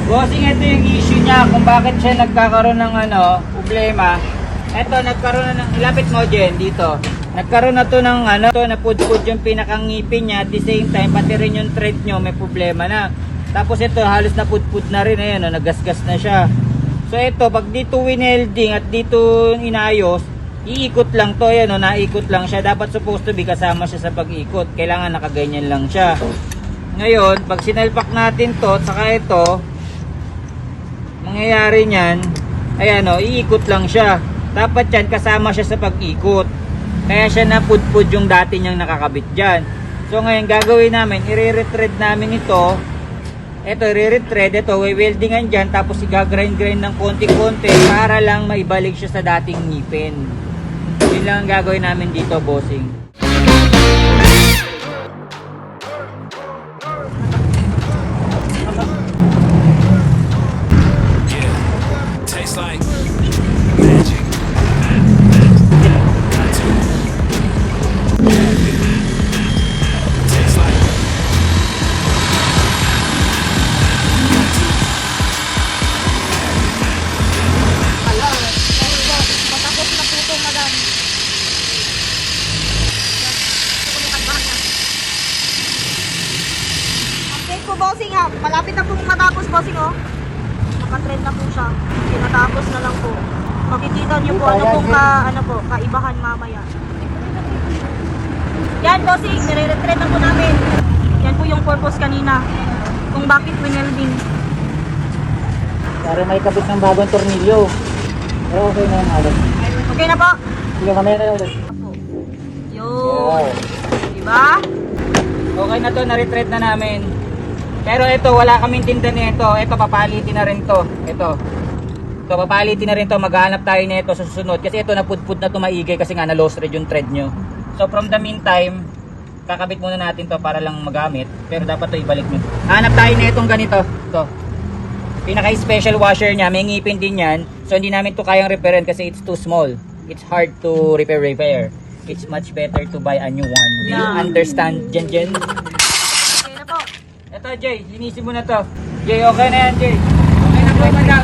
Bossing, ito yung issue niya kung bakit siya nagkakaroon ng problema. Ito, nagkaroon na ng, ilapit mo Jen, dito. Nagkaroon na to ng napudpud yung pinakang ngipin niya. At the same time, pati rin yung thread nyo may problema na. Tapos ito, halos napudpud na rin, ayan, nagasgas na siya. So ito, pag dito winelding at dito inayos, iikot lang to, ayan, naikot lang siya. Dapat supposed to be kasama siya sa pag-ikot. Kailangan nakaganyan lang siya. Ngayon, pag sinalpak natin to, at saka ito, mangyayari niyan, ayan iikot lang siya. Dapat yan kasama siya sa pag-ikot. Kaya siya napudpud yung dati niyang nakakabit dyan. So ngayon gagawin namin, i-retread namin ito. Ito, i-retread, ito, weldingan dyan, tapos i-grind ng konti-konti para lang maibalik siya sa dating ngipin. Yun lang ang gagawin namin dito, bossing. Tastes like magic. Tastes like Matapos na po ito, madam. Update po, bossing ha. Malapit na pong matapos, bossing oh. Nakatrend na po siya. Tinatapos na lang po. Makikita niyo po kaibahan mamaya. Yan, bossing, nire-retread na po namin. Yan po yung purpose kanina. Kung bakit winelding. Para may kabit ng bagong tornilyo. Pero okay na yung halos. Okay na po. Sige, mamaya na ulit. Yun. Diba? Okay na to, na-retread na namin. Pero ito, wala kaming tinda nito. Ito, papalitin na rin to. Ito, papalitin na rin to. Maghahanap tayo nito sa susunod. Kasi ito, napudpud na to maigay kasi nga na-lost thread yung thread nyo. So, from the meantime, kakabit muna natin to para lang magamit. Pero dapat to ibalik nyo. Hanap tayo nitong ganito. Ito. Pinaka-special washer niya. May ngipin din yan. So, hindi namin to kayang repairin kasi it's too small. It's hard to repair. It's much better to buy a new one. Do you understand, Jen? Okay na po. Ito, Jay, linisin mo na to. Jay, okay na yan, Jay. Okay na po, madam.